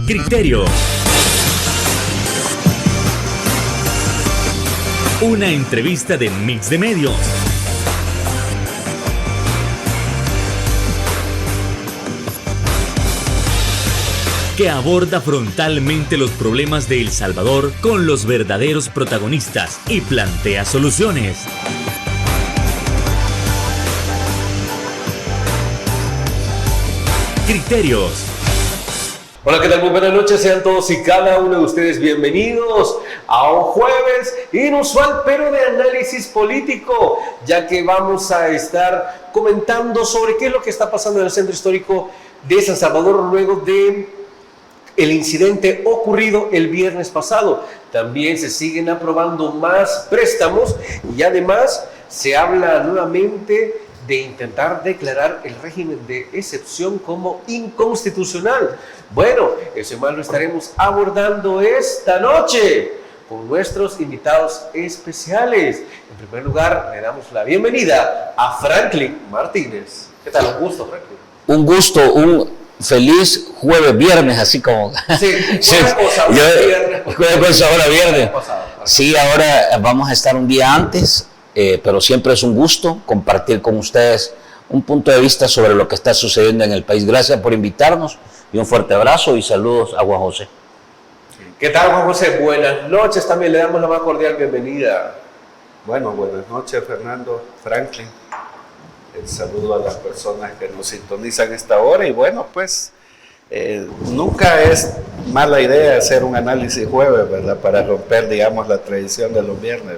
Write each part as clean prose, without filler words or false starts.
Criterio. Una entrevista de Mix de Medios. Que aborda frontalmente los problemas de El Salvador con los verdaderos protagonistas y plantea soluciones. Criterios. Hola, ¿qué tal? Muy buenas noches, sean todos y cada uno de ustedes bienvenidos a un jueves inusual, pero de análisis político, ya que vamos a estar comentando sobre qué es lo que está pasando en el centro histórico de San Salvador luego de el incidente ocurrido el viernes pasado. También se siguen aprobando más préstamos y además se habla nuevamente de intentar declarar el régimen de excepción como inconstitucional. Bueno, eso más lo estaremos abordando esta noche con nuestros invitados especiales. En primer lugar, le damos la bienvenida a Franklin Martínez. ¿Qué tal? Un gusto, Franklin. Un gusto, un feliz jueves, viernes, así como... Sí, jueves, ahora viernes. Sí, ahora vamos a estar un día antes, pero siempre es un gusto compartir con ustedes un punto de vista sobre lo que está sucediendo en el país. Gracias por invitarnos y un fuerte abrazo y saludos a Juan José. ¿Qué tal, Juan José? Buenas noches, también le damos la más cordial bienvenida. Bueno, buenas noches, Fernando, Franklin. El saludo a las personas que nos sintonizan a esta hora y bueno, pues nunca es mala idea hacer un análisis jueves, ¿verdad? Para romper, digamos, la tradición de los viernes.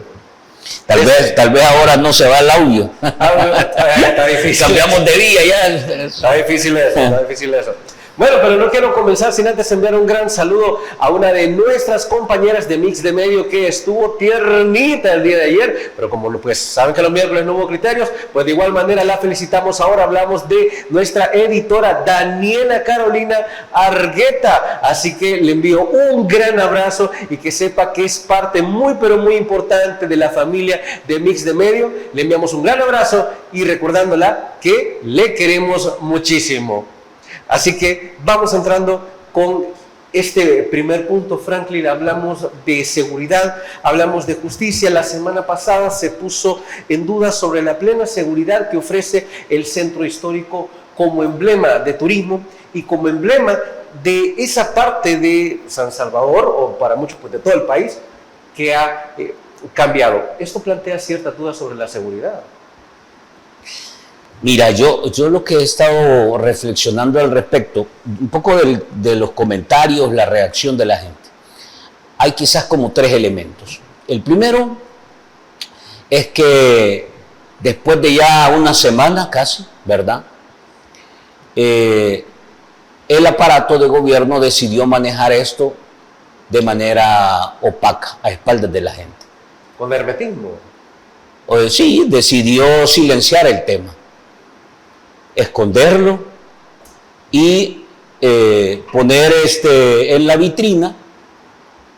Tal vez ahora no se va el audio. Está difícil. Cambiamos de día ya. Está difícil eso. Bueno, pero no quiero comenzar sin antes enviar un gran saludo a una de nuestras compañeras de Mix de Medio que estuvo tiernita el día de ayer, pero como pues saben que los miércoles no hubo criterios, pues de igual manera la felicitamos. Ahora hablamos de nuestra editora Daniela Carolina Argueta, así que le envío un gran abrazo y que sepa que es parte muy pero muy importante de la familia de Mix de Medio. Le enviamos un gran abrazo y recordándola que le queremos muchísimo. Así que vamos entrando con este primer punto, Franklin. Hablamos de seguridad, hablamos de justicia. La semana pasada se puso en duda sobre la plena seguridad que ofrece el centro histórico como emblema de turismo y como emblema de esa parte de San Salvador, o para muchos pues, de todo el país, que ha cambiado. Esto plantea cierta duda sobre la seguridad. Mira, yo lo que he estado reflexionando al respecto, un poco de los comentarios, la reacción de la gente, hay quizás como tres elementos. El primero es que después de ya una semana casi, ¿verdad? El aparato de gobierno decidió manejar esto de manera opaca, a espaldas de la gente. ¿Con hermetismo? Sí, decidió silenciar el tema, esconderlo y poner en la vitrina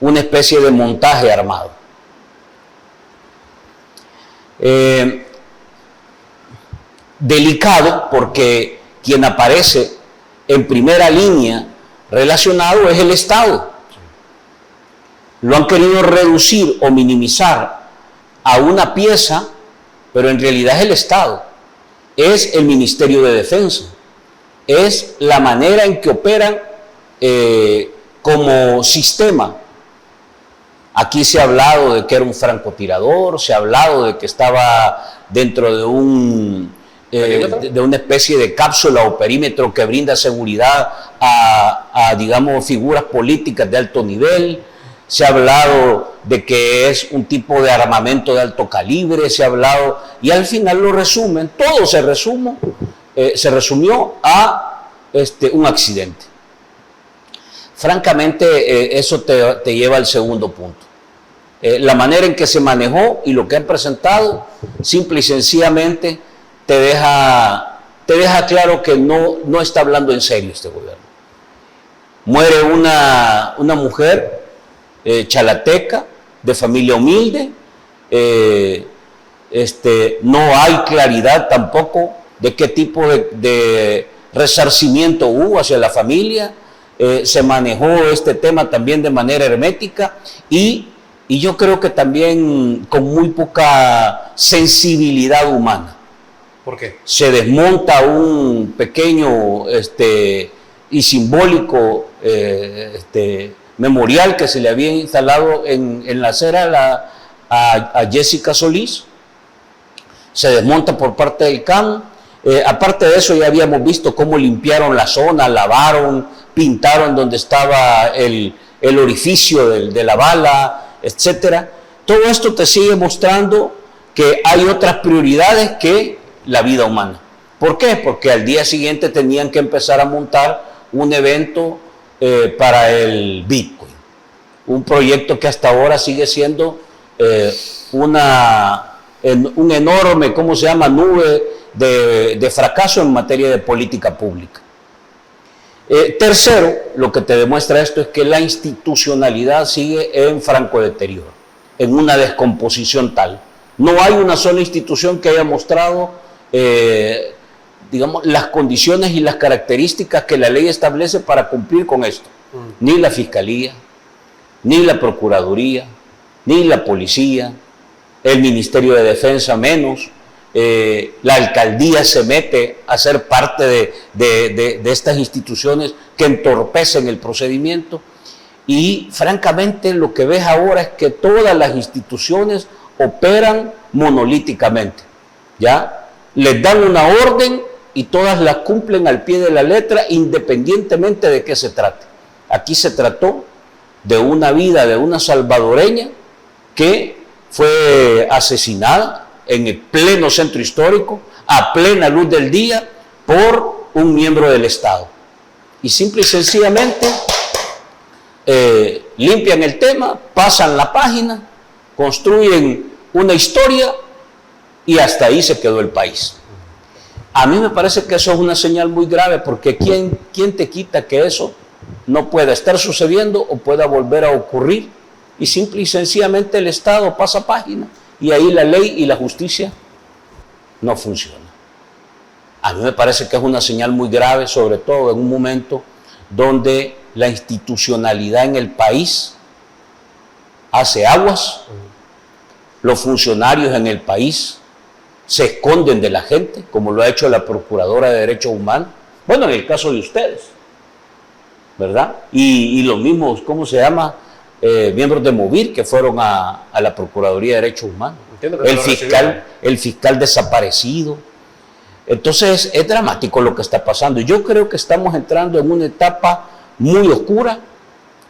una especie de montaje armado. Delicado porque quien aparece en primera línea relacionado es el Estado. Lo han querido reducir o minimizar a una pieza, pero en realidad es el Estado. Es el Ministerio de Defensa, es la manera en que operan como sistema. Aquí se ha hablado de que era un francotirador, se ha hablado de que estaba dentro de una especie de cápsula o perímetro que brinda seguridad a digamos, figuras políticas de alto nivel. Se ha hablado de que es un tipo de armamento de alto calibre, se ha hablado, y al final lo resumen, todo se resumió a un accidente. Francamente, eso te lleva al segundo punto. La manera en que se manejó y lo que han presentado, simple y sencillamente, te deja claro que no está hablando en serio este gobierno. Muere una mujer chalateca, de familia humilde, no hay claridad tampoco de qué tipo de resarcimiento hubo hacia la familia, se manejó este tema también de manera hermética y yo creo que también con muy poca sensibilidad humana. ¿Por qué? Se desmonta un pequeño y simbólico memorial que se le había instalado en la acera a Jessica Solís. Se desmonta por parte del CAM. Aparte de eso, ya habíamos visto cómo limpiaron la zona, lavaron, pintaron donde estaba el orificio de la bala, etcétera. Todo esto te sigue mostrando que hay otras prioridades que la vida humana. ¿Por qué? Porque al día siguiente tenían que empezar a montar un evento para el Bitcoin. Un proyecto que hasta ahora sigue siendo un enorme, ¿cómo se llama?, nube de fracaso en materia de política pública. Tercero, lo que te demuestra esto es que la institucionalidad sigue en franco deterioro, en una descomposición tal. No hay una sola institución que haya mostrado, digamos, las condiciones y las características que la ley establece para cumplir con esto. Ni la Fiscalía, ni la Procuraduría, ni la Policía, el Ministerio de Defensa menos. La alcaldía se mete a ser parte de estas instituciones que entorpecen el procedimiento y francamente lo que ves ahora es que todas las instituciones operan monolíticamente, ¿ya? Les dan una orden y todas las cumplen al pie de la letra independientemente de qué se trate. Aquí se trató de una vida de una salvadoreña que fue asesinada en el pleno centro histórico, a plena luz del día, por un miembro del Estado. Y simple y sencillamente limpian el tema, pasan la página, construyen una historia y hasta ahí se quedó el país. A mí me parece que eso es una señal muy grave, porque ¿quién te quita que eso no pueda estar sucediendo o pueda volver a ocurrir? Y simple y sencillamente el Estado pasa página y ahí la ley y la justicia no funcionan. A mí me parece que es una señal muy grave, sobre todo en un momento donde la institucionalidad en el país hace aguas, los funcionarios en el país se esconden de la gente, como lo ha hecho la Procuradora de Derechos Humanos, bueno, en el caso de ustedes, ¿verdad? Y los mismos, ¿cómo se llama?, miembros de Movir que fueron a la Procuraduría de Derechos Humanos. El fiscal desaparecido. Entonces es dramático lo que está pasando. Yo creo que estamos entrando en una etapa muy oscura,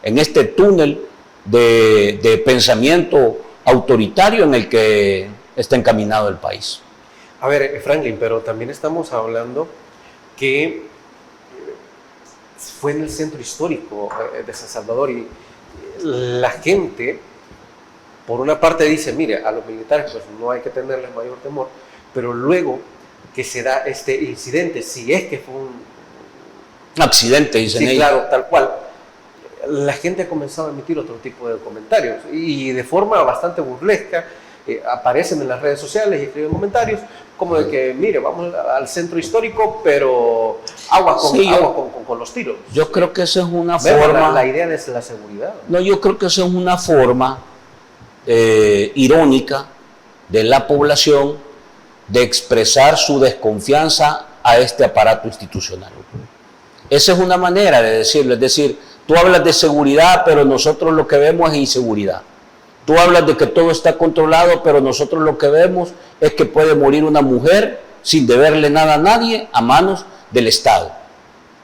en este túnel de pensamiento autoritario en el que está encaminado el país. A ver, Franklin, pero también estamos hablando que fue en el centro histórico de San Salvador y la gente, por una parte dice, mire, a los militares pues no hay que tenerles mayor temor, pero luego que se da este incidente, si es que fue un accidente, dicen sí, ellos. Claro, tal cual, la gente ha comenzado a emitir otro tipo de comentarios y de forma bastante burlesca aparecen en las redes sociales y escriben comentarios como de que, mire, vamos al centro histórico, pero agua con los tiros. Yo creo que esa es una forma... La idea es la seguridad. No, yo creo que esa es una forma irónica de la población de expresar su desconfianza a este aparato institucional. Esa es una manera de decirlo, es decir, tú hablas de seguridad, pero nosotros lo que vemos es inseguridad. Tú hablas de que todo está controlado, pero nosotros lo que vemos es que puede morir una mujer sin deberle nada a nadie a manos del Estado.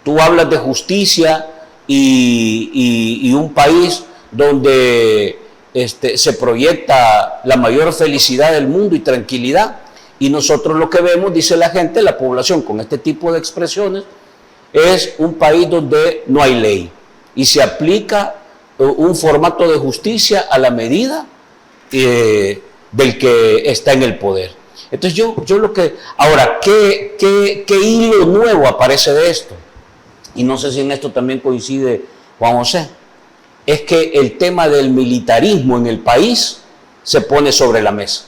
Tú hablas de justicia y un país donde se proyecta la mayor felicidad del mundo y tranquilidad, y nosotros lo que vemos, dice la gente, la población con este tipo de expresiones, es un país donde no hay ley y se aplica un formato de justicia a la medida del que está en el poder. Entonces yo lo que... Ahora, ¿qué hilo nuevo aparece de esto? Y no sé si en esto también coincide Juan José. Es que el tema del militarismo en el país se pone sobre la mesa.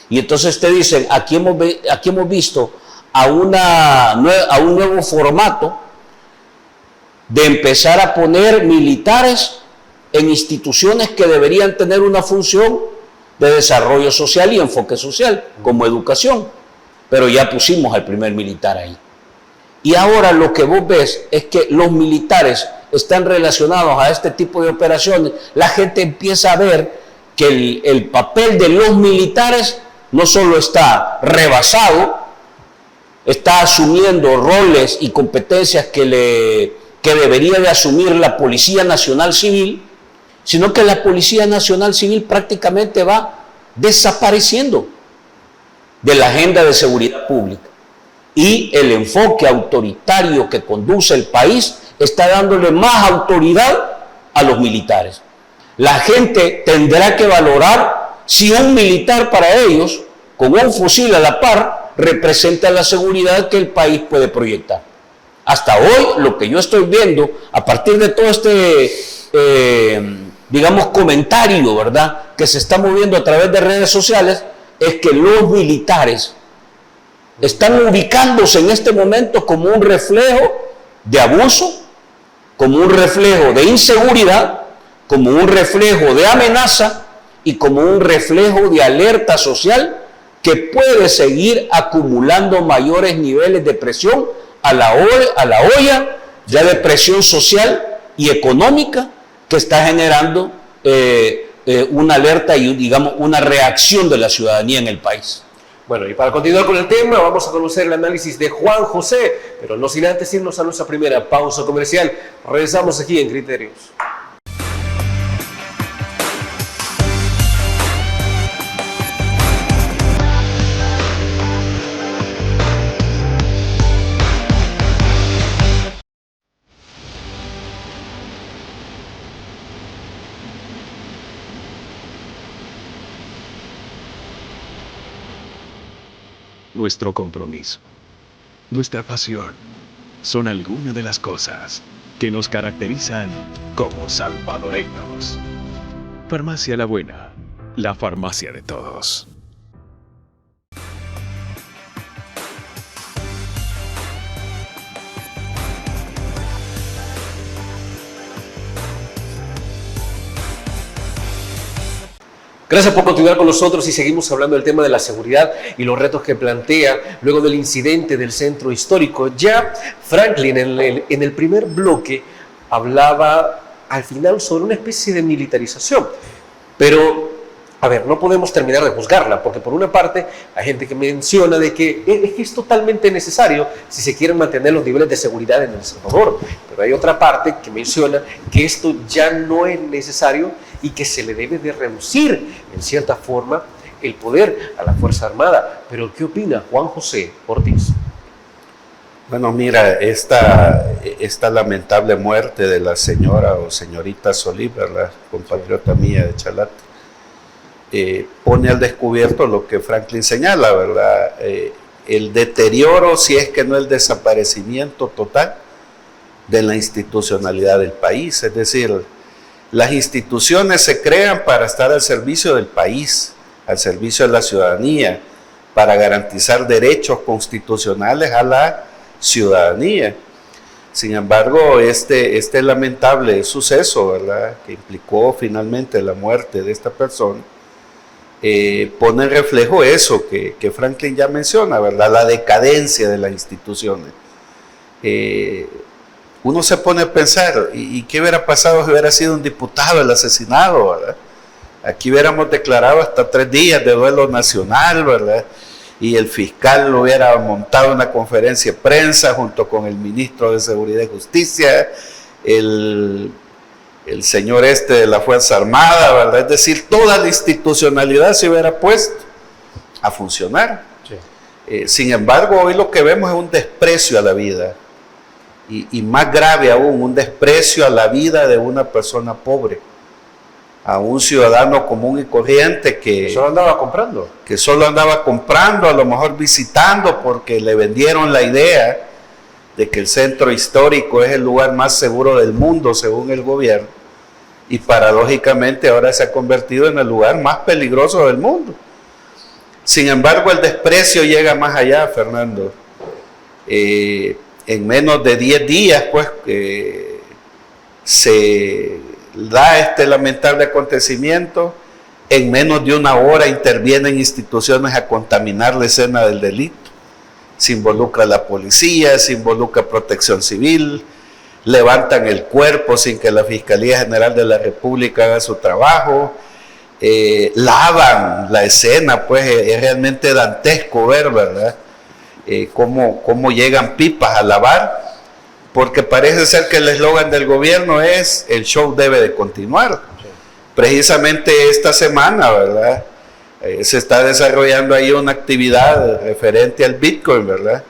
Y entonces te dicen, aquí hemos visto a un nuevo formato de empezar a poner militares en instituciones que deberían tener una función de desarrollo social y enfoque social, como educación. Pero ya pusimos al primer militar ahí. Y ahora lo que vos ves es que los militares están relacionados a este tipo de operaciones. La gente empieza a ver que el papel de los militares no solo está rebasado, está asumiendo roles y competencias que debería de asumir la Policía Nacional Civil, sino que la Policía Nacional Civil prácticamente va desapareciendo de la agenda de seguridad pública. Y el enfoque autoritario que conduce el país está dándole más autoridad a los militares. La gente tendrá que valorar si un militar para ellos, con un fusil a la par, representa la seguridad que el país puede proyectar. Hasta hoy, lo que yo estoy viendo, a partir de todo digamos, comentario, ¿verdad?, que se está moviendo a través de redes sociales, es que los militares están ubicándose en este momento como un reflejo de abuso, como un reflejo de inseguridad, como un reflejo de amenaza y como un reflejo de alerta social que puede seguir acumulando mayores niveles de presión a la olla ya de presión social y económica que está generando una alerta y, digamos, una reacción de la ciudadanía en el país. Bueno, y para continuar con el tema, vamos a conocer el análisis de Juan José, pero no sin antes irnos a nuestra primera pausa comercial. Regresamos aquí en Criterios. Nuestro compromiso, nuestra pasión, son algunas de las cosas que nos caracterizan como salvadoreños. Farmacia La Buena, la farmacia de todos. Gracias por continuar con nosotros y seguimos hablando del tema de la seguridad y los retos que plantea luego del incidente del centro histórico. Ya Franklin en el primer bloque hablaba al final sobre una especie de militarización, pero a ver, no podemos terminar de juzgarla, porque por una parte hay gente que menciona de que es totalmente necesario si se quieren mantener los niveles de seguridad en El Salvador, pero hay otra parte que menciona que esto ya no es necesario y que se le debe de reducir en cierta forma el poder a la Fuerza Armada. Pero ¿qué opina Juan José Ortiz? Bueno, mira, esta lamentable muerte de la señora o señorita Solís, ¿verdad?, compatriota mía de Chalate, pone al descubierto lo que Franklin señala, ¿verdad? El deterioro, si es que no el desaparecimiento total de la institucionalidad del país. Es decir, las instituciones se crean para estar al servicio del país, al servicio de la ciudadanía, para garantizar derechos constitucionales a la ciudadanía. Sin embargo, este lamentable suceso, ¿verdad?, que implicó finalmente la muerte de esta persona, pone en reflejo eso que Franklin ya menciona, ¿verdad?, la decadencia de las instituciones. Uno se pone a pensar, ¿y qué hubiera pasado si hubiera sido un diputado el asesinado, ¿verdad? Aquí hubiéramos declarado hasta 3 días de duelo nacional, ¿verdad? Y el fiscal lo hubiera montado una conferencia de prensa junto con el ministro de Seguridad y Justicia, el señor de la Fuerza Armada, ¿verdad? Es decir, toda la institucionalidad se hubiera puesto a funcionar. Sí. Sin embargo, hoy lo que vemos es un desprecio a la vida y más grave aún, un desprecio a la vida de una persona pobre, a un ciudadano común y corriente que solo andaba comprando. Que solo andaba comprando, a lo mejor visitando, porque le vendieron la idea de que el centro histórico es el lugar más seguro del mundo, según el gobierno, y paradójicamente ahora se ha convertido en el lugar más peligroso del mundo. Sin embargo, el desprecio llega más allá, Fernando. En menos de 10 días, pues, se da este lamentable acontecimiento. En menos de una hora intervienen instituciones a contaminar la escena del delito. Se involucra la policía, se involucra Protección Civil, levantan el cuerpo sin que la Fiscalía General de la República haga su trabajo, lavan la escena, pues es realmente dantesco ver, ¿verdad? Cómo llegan pipas a lavar, porque parece ser que el eslogan del gobierno es: el show debe de continuar. Precisamente esta semana, ¿verdad? Se está desarrollando ahí una actividad referente al Bitcoin, ¿verdad?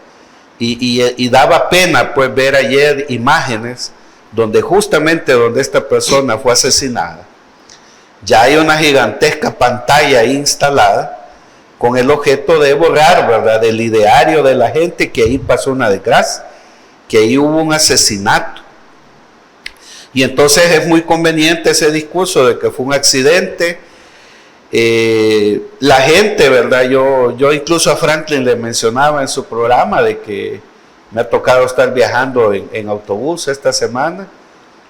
Y daba pena pues ver ayer imágenes donde justamente donde esta persona fue asesinada, ya hay una gigantesca pantalla instalada con el objeto de borrar, ¿verdad?, del ideario de la gente que ahí pasó una desgracia, que ahí hubo un asesinato. Y entonces es muy conveniente ese discurso de que fue un accidente. La gente, ¿verdad? Yo incluso a Franklin le mencionaba en su programa de que me ha tocado estar viajando en autobús esta semana.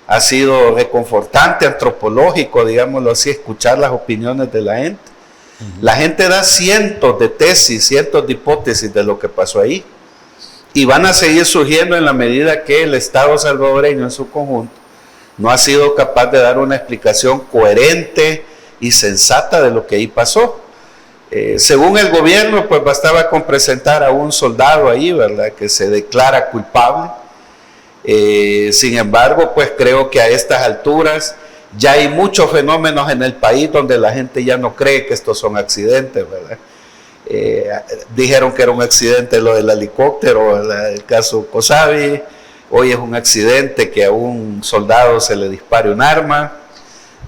Ha sido reconfortante, antropológico, digámoslo así, escuchar las opiniones de la gente. La gente da cientos de tesis, cientos de hipótesis de lo que pasó ahí. Y van a seguir surgiendo en la medida que el Estado salvadoreño en su conjunto no ha sido capaz de dar una explicación coherente y sensata de lo que ahí pasó. Según el gobierno, pues bastaba con presentar a un soldado ahí, ¿verdad?, que se declara culpable. Sin embargo, pues creo que a estas alturas ya hay muchos fenómenos en el país donde la gente ya no cree que estos son accidentes, ¿verdad? Dijeron que era un accidente lo del helicóptero, ¿verdad?, el caso Cosavi. Hoy es un accidente que a un soldado se le dispare un arma.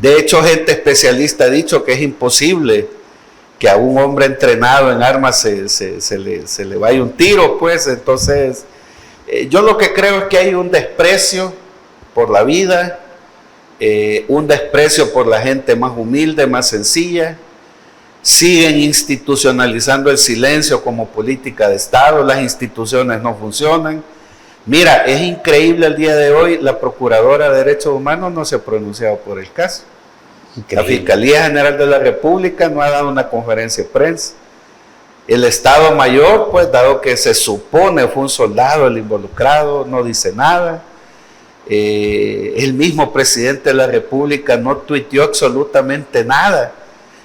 De hecho, gente especialista ha dicho que es imposible que a un hombre entrenado en armas se le vaya un tiro, pues. Entonces, yo lo que creo es que hay un desprecio por la vida, un desprecio por la gente más humilde, más sencilla. Siguen institucionalizando el silencio como política de Estado, las instituciones no funcionan. Mira, es increíble el día de hoy, la Procuradora de Derechos Humanos no se ha pronunciado por el caso. Increíble. La Fiscalía General de la República no ha dado una conferencia de prensa. El Estado Mayor, pues dado que se supone fue un soldado el involucrado, no dice nada. El mismo presidente de la República no tuiteó absolutamente nada.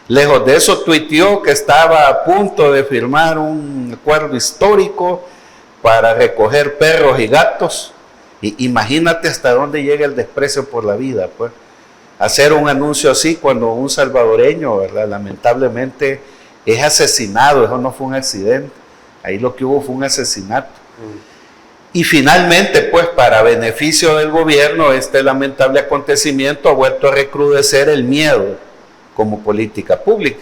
Lejos de eso, tuiteó que estaba a punto de firmar un acuerdo histórico para recoger perros y gatos. Y imagínate hasta dónde llega el desprecio por la vida, pues. Hacer un anuncio así cuando un salvadoreño, ¿verdad?, lamentablemente es asesinado. Eso no fue un accidente, ahí lo que hubo fue un asesinato. Y finalmente, pues, para beneficio del gobierno, este lamentable acontecimiento ha vuelto a recrudecer el miedo como política pública.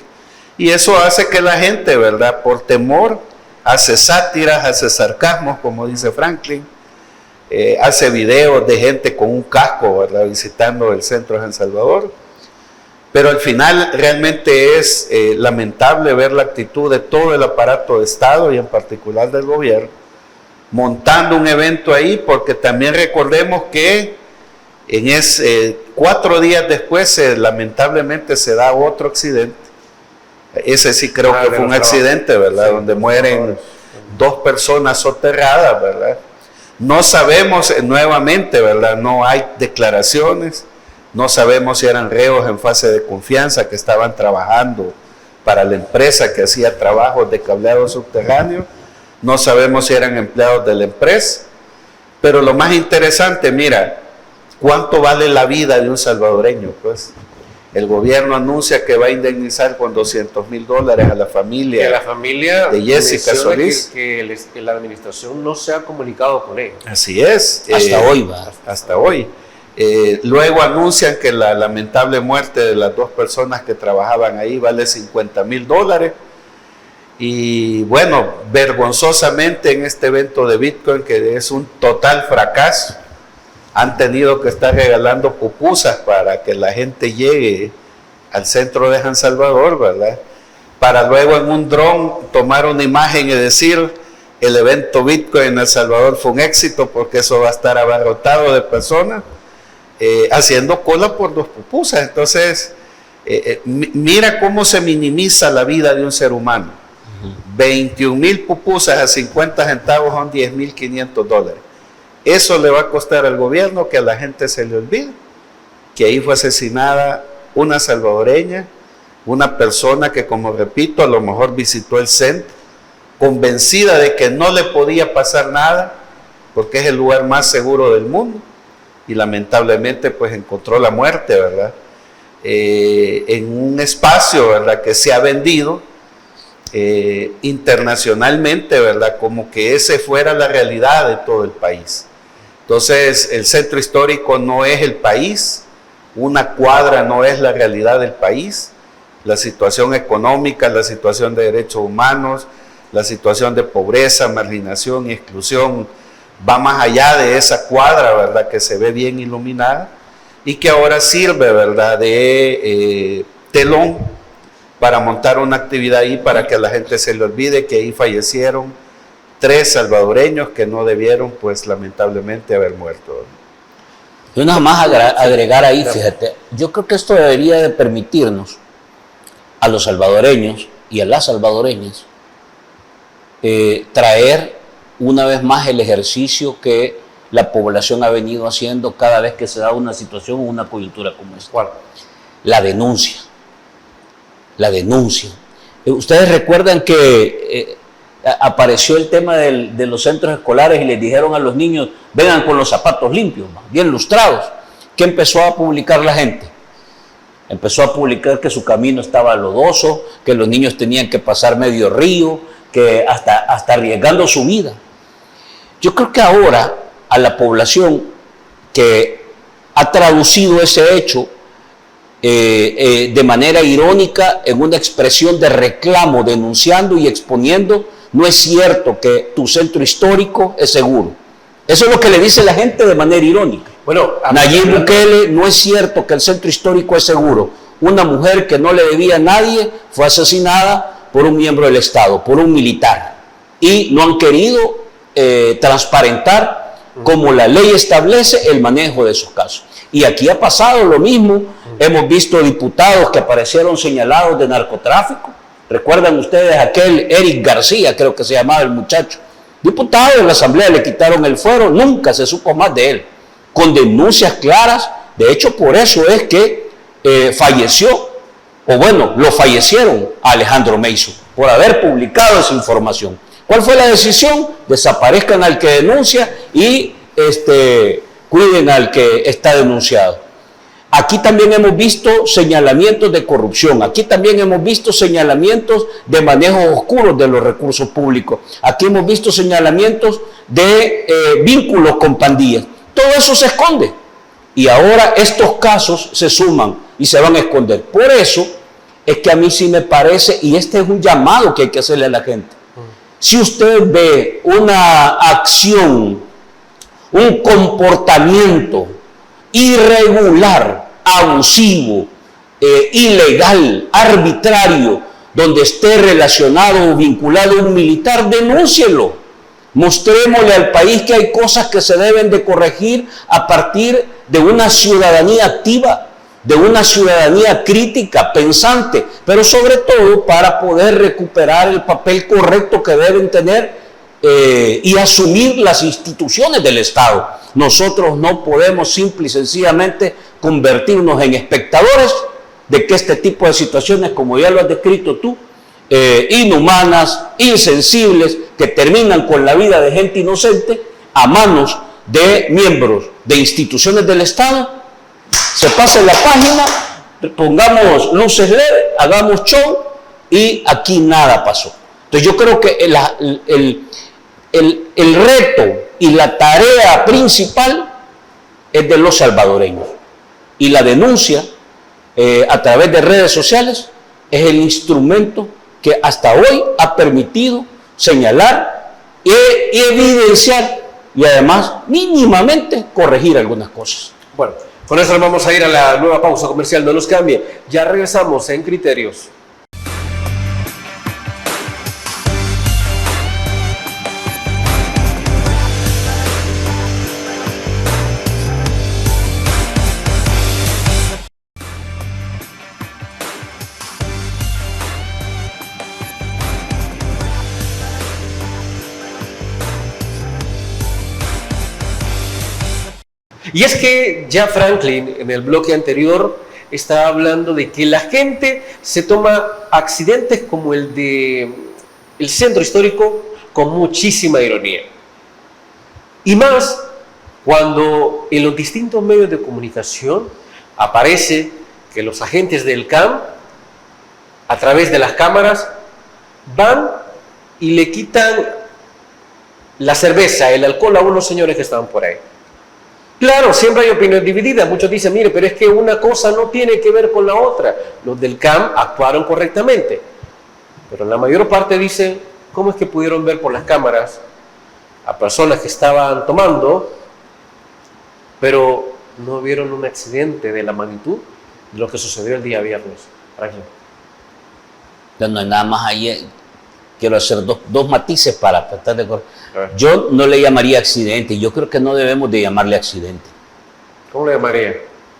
Y eso hace que la gente, ¿verdad?, por temor, hace sátiras, hace sarcasmos, como dice Franklin, hace videos de gente con un casco, ¿verdad?, visitando el centro de San Salvador. Pero al final realmente es lamentable ver la actitud de todo el aparato de Estado y en particular del gobierno, montando un evento ahí, porque también recordemos que 4 días después lamentablemente se da otro accidente. Ese sí creo que fue un accidente, ¿verdad? Sí, donde mueren 2 personas soterradas, ¿verdad? No sabemos nuevamente, ¿verdad? No hay declaraciones, no sabemos si eran reos en fase de confianza que estaban trabajando para la empresa que hacía trabajos de cableado subterráneo, no sabemos si eran empleados de la empresa, pero lo más interesante, mira, ¿cuánto vale la vida de un salvadoreño? Pues el gobierno anuncia que va a indemnizar con $200,000 a la familia, de Jessica Solís. Que la administración no se ha comunicado con ellos. Así es. Hasta hoy va. Hasta hoy. Luego anuncian que la lamentable muerte de las 2 personas que trabajaban ahí vale $50,000. Y bueno, vergonzosamente en este evento de Bitcoin, que es un total fracaso, han tenido que estar regalando pupusas para que la gente llegue al centro de San Salvador, ¿verdad? Para luego en un dron tomar una imagen y decir: el evento Bitcoin en El Salvador fue un éxito porque eso va a estar abarrotado de personas. haciendo cola por 2 pupusas. Entonces, mira cómo se minimiza la vida de un ser humano. 21,000 pupusas a 50 centavos son $10,500. Eso le va a costar al gobierno que a la gente se le olvide que ahí fue asesinada una salvadoreña, una persona que, como repito, a lo mejor visitó el centro, convencida de que no le podía pasar nada, porque es el lugar más seguro del mundo, y lamentablemente pues encontró la muerte, ¿verdad? En un espacio, ¿verdad?, que se ha vendido internacionalmente, ¿verdad?, como que ese fuera la realidad de todo el país. Entonces, el centro histórico no es el país, una cuadra no es la realidad del país. La situación económica, la situación de derechos humanos, la situación de pobreza, marginación y exclusión va más allá de esa cuadra, ¿verdad?, que se ve bien iluminada y que ahora sirve, ¿verdad?, de telón para montar una actividad ahí para que a la gente se le olvide que ahí fallecieron 3 salvadoreños que no debieron, pues lamentablemente, haber muerto. Yo nada más agregar ahí, fíjate, yo creo que esto debería de permitirnos a los salvadoreños y a las salvadoreñas traer una vez más el ejercicio que la población ha venido haciendo cada vez que se da una situación o una coyuntura como esta. ¿Cuál? La denuncia. La denuncia. Ustedes recuerdan que apareció el tema de los centros escolares y les dijeron a los niños, vengan con los zapatos limpios, bien lustrados. ¿Qué empezó a publicar la gente? Empezó a publicar que su camino estaba lodoso, que los niños tenían que pasar medio río, que hasta arriesgando su vida. Yo creo que ahora a la población que ha traducido ese hecho de manera irónica en una expresión de reclamo, denunciando y exponiendo, no es cierto que tu centro histórico es seguro. Eso es lo que le dice la gente de manera irónica. Bueno, Nayib Bukele, no es cierto que el centro histórico es seguro. Una mujer que no le debía a nadie fue asesinada por un miembro del Estado, por un militar. Y no han querido transparentar como la ley establece el manejo de esos casos. Y aquí ha pasado lo mismo. Hemos visto diputados que aparecieron señalados de narcotráfico. ¿Recuerdan ustedes aquel Eric García, creo que se llamaba el muchacho? Diputado de la Asamblea, le quitaron el fuero, nunca se supo más de él. Con denuncias claras, de hecho por eso es que falleció, o bueno, lo fallecieron a Alejandro Meizo, por haber publicado esa información. ¿Cuál fue la decisión? Desaparezcan al que denuncia y cuiden al que está denunciado. Aquí también hemos visto señalamientos de corrupción, aquí también hemos visto señalamientos de manejos oscuros de los recursos públicos, aquí hemos visto señalamientos de vínculos con pandillas. Todo eso se esconde y ahora estos casos se suman y se van a esconder. Por eso es que a mí sí me parece, y este es un llamado que hay que hacerle a la gente, si usted ve una acción, un comportamiento irregular, abusivo, ilegal, arbitrario, donde esté relacionado o vinculado a un militar, denúncielo. Mostrémosle al país que hay cosas que se deben de corregir a partir de una ciudadanía activa, de una ciudadanía crítica, pensante, pero sobre todo para poder recuperar el papel correcto que deben tener y asumir las instituciones del Estado. Nosotros no podemos simple y sencillamente convertirnos en espectadores de que este tipo de situaciones, como ya lo has descrito tú, inhumanas, insensibles, que terminan con la vida de gente inocente a manos de miembros de instituciones del Estado, se pase la página, pongamos luces LED, hagamos show y aquí nada pasó. Entonces yo creo que el reto y la tarea principal es de los salvadoreños. Y la denuncia a través de redes sociales es el instrumento que hasta hoy ha permitido señalar y evidenciar y además mínimamente corregir algunas cosas. Bueno, con eso nos vamos a ir a la nueva pausa comercial. No nos cambie. Ya regresamos en Criterios. Y es que ya Franklin, en el bloque anterior, estaba hablando de que la gente se toma accidentes como el de el centro histórico con muchísima ironía. Y más cuando en los distintos medios de comunicación aparece que los agentes del CAM, a través de las cámaras, van y le quitan la cerveza, el alcohol a unos señores que estaban por ahí. Claro, siempre hay opinión dividida. Muchos dicen, mire, pero es que una cosa no tiene que ver con la otra. Los del CAM actuaron correctamente. Pero la mayor parte dicen, ¿cómo es que pudieron ver por las cámaras a personas que estaban tomando, pero no vieron un accidente de la magnitud de lo que sucedió el día viernes? No hay nada más ahí. Quiero hacer dos matices para tratar de correr. Yo no le llamaría accidente. Yo creo que no debemos de llamarle accidente. ¿Cómo le llamaría?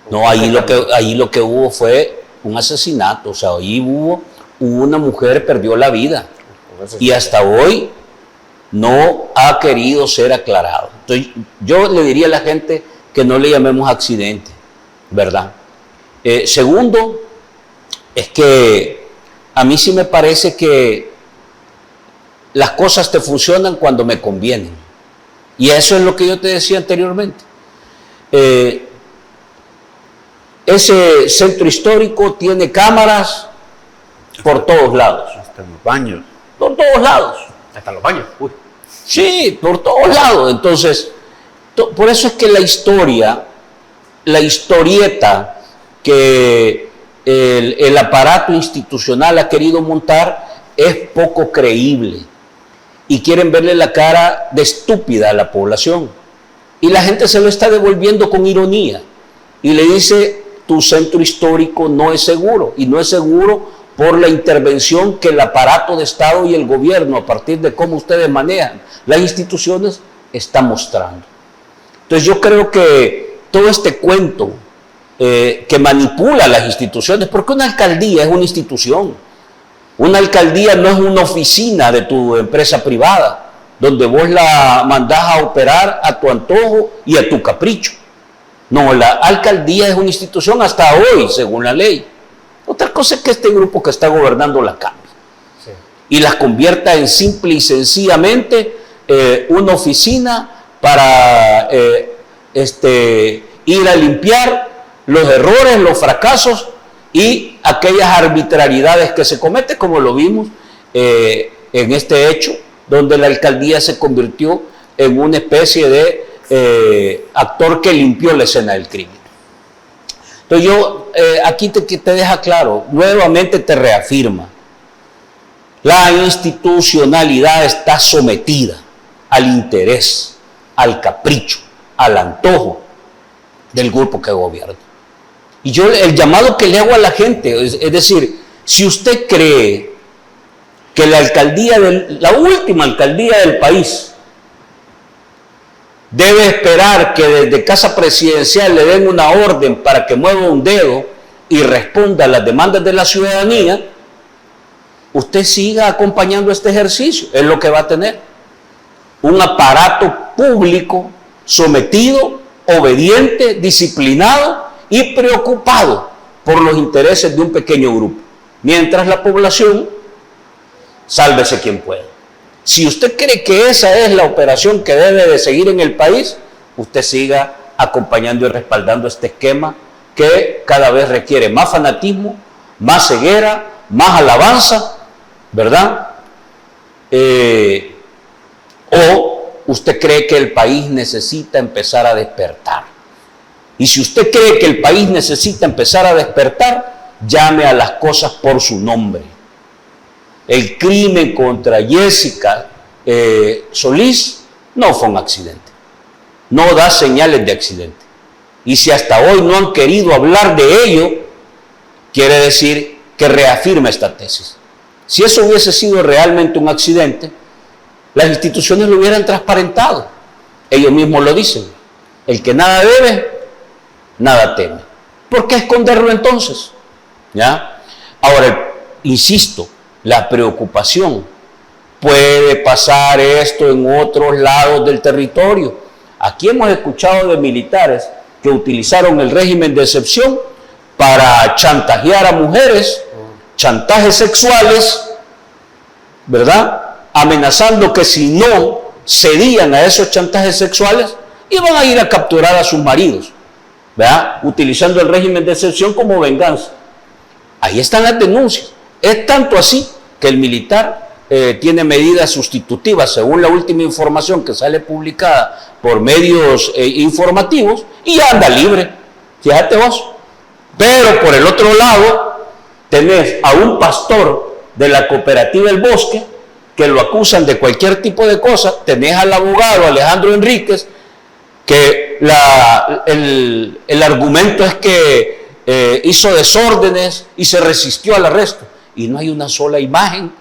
No, ahí lo que hubo fue un asesinato. O sea, ahí hubo una mujer perdió la vida. Y hasta hoy no ha querido ser aclarado. Entonces, yo le diría a la gente que no le llamemos accidente, ¿verdad? Segundo, es que a mí sí me parece que las cosas te funcionan cuando me convienen. Y eso es lo que yo te decía anteriormente. Ese centro histórico tiene cámaras por todos lados. Hasta en los baños. Por todos lados. Hasta los baños. Uy. Sí, por todos lados. Entonces, por eso es que la historieta que el aparato institucional ha querido montar es poco creíble. Y quieren verle la cara de estúpida a la población. Y la gente se lo está devolviendo con ironía. Y le dice, tu centro histórico no es seguro. Y no es seguro por la intervención que el aparato de Estado y el gobierno, a partir de cómo ustedes manejan las instituciones, está mostrando. Entonces yo creo que todo este cuento que manipula las instituciones, porque una alcaldía es una institución. Una alcaldía no es una oficina de tu empresa privada, donde vos la mandás a operar a tu antojo y a tu capricho. No, la alcaldía es una institución hasta hoy, según la ley. Otra cosa es que este grupo que está gobernando la cambie. Sí. Y las convierta en simple y sencillamente una oficina para ir a limpiar los errores, los fracasos y aquellas arbitrariedades que se cometen, como lo vimos en este hecho, donde la alcaldía se convirtió en una especie de actor que limpió la escena del crimen. Entonces yo aquí te deja claro, nuevamente te reafirma, la institucionalidad está sometida al interés, al capricho, al antojo del grupo que gobierna. Y yo el llamado que le hago a la gente, es decir, si usted cree que la última alcaldía del país debe esperar que desde Casa Presidencial le den una orden para que mueva un dedo y responda a las demandas de la ciudadanía, usted siga acompañando este ejercicio, es lo que va a tener. Un aparato público sometido, obediente, disciplinado y preocupado por los intereses de un pequeño grupo, mientras la población, sálvese quien pueda. Si usted cree que esa es la operación que debe de seguir en el país, usted siga acompañando y respaldando este esquema que cada vez requiere más fanatismo, más ceguera, más alabanza, ¿verdad? O usted cree que el país necesita empezar a despertar. Y si usted cree que el país necesita empezar a despertar, llame a las cosas por su nombre. El crimen contra Jessica Solís no fue un accidente. No da señales de accidente. Y si hasta hoy no han querido hablar de ello, quiere decir que reafirma esta tesis. Si eso hubiese sido realmente un accidente, las instituciones lo hubieran transparentado. Ellos mismos lo dicen. El que nada debe, nada teme. ¿Por qué esconderlo entonces? ¿Ya? Ahora, insisto, la preocupación, puede pasar esto en otros lados del territorio. Aquí hemos escuchado de militares que utilizaron el régimen de excepción para chantajear a mujeres, chantajes sexuales, ¿verdad? Amenazando que si no cedían a esos chantajes sexuales, iban a ir a capturar a sus maridos, ¿verdad? Utilizando el régimen de excepción como venganza. Ahí están las denuncias. Es tanto así que el militar tiene medidas sustitutivas, según la última información que sale publicada por medios informativos, y ya anda libre. Fíjate vos. Pero por el otro lado, tenés a un pastor de la cooperativa El Bosque, que lo acusan de cualquier tipo de cosa. Tenés al abogado Alejandro Enríquez, que el argumento es que hizo desórdenes y se resistió al arresto. Y no hay una sola imagen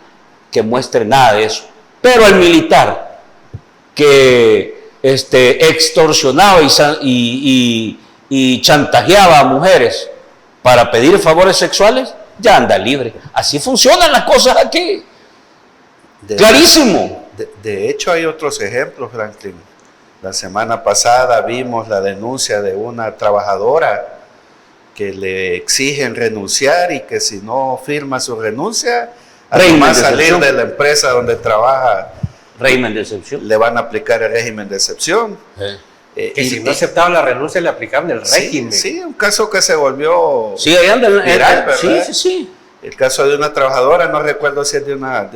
que muestre nada de eso. Pero el militar que extorsionaba y chantajeaba a mujeres para pedir favores sexuales, ya anda libre. Así funcionan las cosas aquí. Clarísimo. De hecho, hay otros ejemplos, Franklin. La semana pasada vimos la denuncia de una trabajadora que le exigen renunciar y que si no firma su renuncia, además salir de la empresa donde trabaja, régimen de excepción, le van a aplicar el régimen de excepción. Que si no aceptaba la renuncia le aplicaban el régimen. Sí, un caso que se volvió viral, ¿verdad? Sí. El caso de una trabajadora, no recuerdo si es de una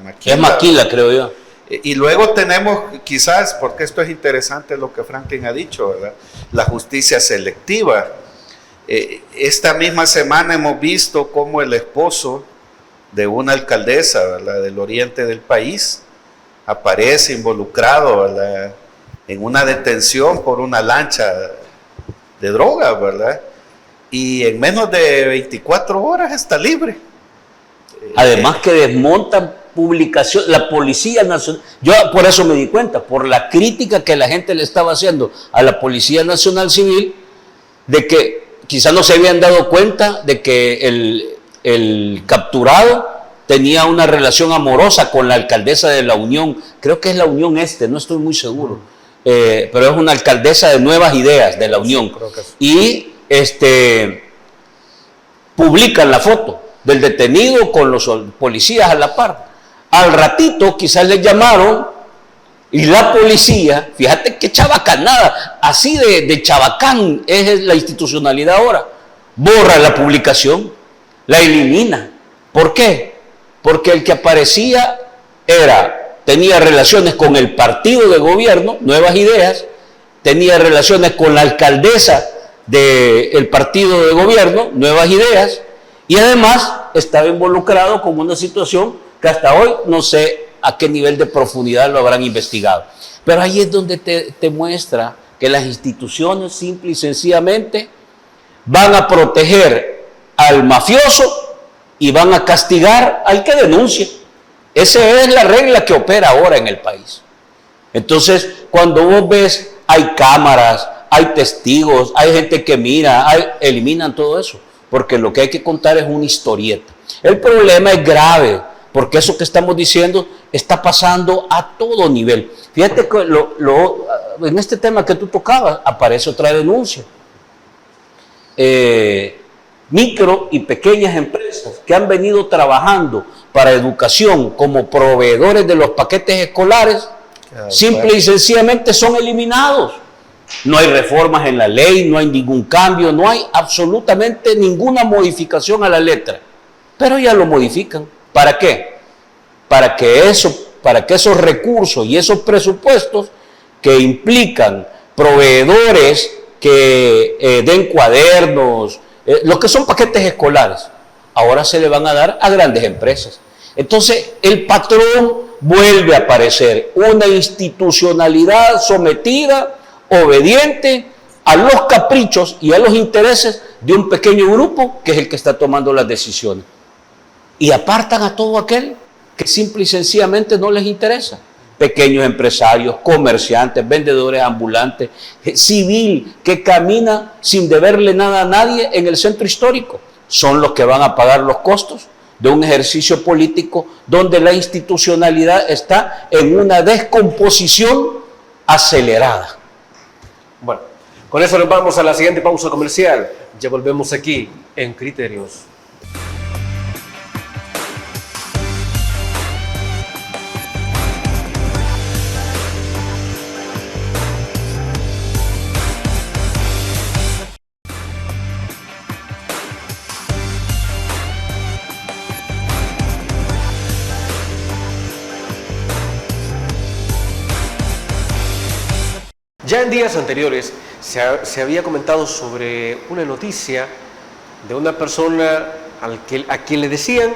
maquila. Es maquila, creo yo. Y luego tenemos, quizás, porque esto es interesante lo que Franklin ha dicho, ¿verdad? La justicia selectiva. Esta misma semana hemos visto cómo el esposo de una alcaldesa, ¿verdad?, del oriente del país aparece involucrado, ¿verdad?, en una detención por una lancha de droga, ¿verdad? Y en menos de 24 horas está libre. Además que desmontan publicación, la Policía Nacional. Yo por eso me di cuenta, por la crítica que la gente le estaba haciendo a la Policía Nacional Civil, de que quizás no se habían dado cuenta de que el capturado tenía una relación amorosa con la alcaldesa de la Unión, creo que es la Unión Este, no estoy muy seguro, pero es una alcaldesa de Nuevas Ideas de la Unión. Y publican la foto del detenido con los policías a la par. Al ratito quizás les llamaron y la policía, fíjate qué chabacanada, así de chabacán es la institucionalidad ahora, borra la publicación, la elimina. ¿Por qué? Porque el que aparecía tenía relaciones con el partido de gobierno, Nuevas Ideas, tenía relaciones con la alcaldesa del partido de gobierno, Nuevas Ideas, y además estaba involucrado con una situación que hasta hoy no sé a qué nivel de profundidad lo habrán investigado. Pero ahí es donde te muestra que las instituciones simple y sencillamente van a proteger al mafioso y van a castigar al que denuncie. Esa es la regla que opera ahora en el país. Entonces, cuando vos ves, hay cámaras, hay testigos, hay gente que mira, eliminan todo eso, porque lo que hay que contar es una historieta. El problema es grave, porque eso que estamos diciendo está pasando a todo nivel. Fíjate que en este tema que tú tocabas aparece otra denuncia. Micro y pequeñas empresas que han venido trabajando para educación como proveedores de los paquetes escolares, simple y sencillamente son eliminados. No hay reformas en la ley, no hay ningún cambio, no hay absolutamente ninguna modificación a la letra. Pero ya lo modifican. ¿Para qué? Para que esos recursos y esos presupuestos que implican proveedores que den cuadernos, lo que son paquetes escolares, ahora se le van a dar a grandes empresas. Entonces, el patrón vuelve a aparecer, una institucionalidad sometida, obediente a los caprichos y a los intereses de un pequeño grupo que es el que está tomando las decisiones. Y apartan a todo aquel que simple y sencillamente no les interesa. Pequeños empresarios, comerciantes, vendedores ambulantes, civil que camina sin deberle nada a nadie en el centro histórico, son los que van a pagar los costos de un ejercicio político donde la institucionalidad está en una descomposición acelerada. Bueno, Con eso nos vamos a la siguiente pausa comercial. Ya volvemos aquí en Criterios. Ya en días anteriores se había comentado sobre una noticia de una persona a quien le decían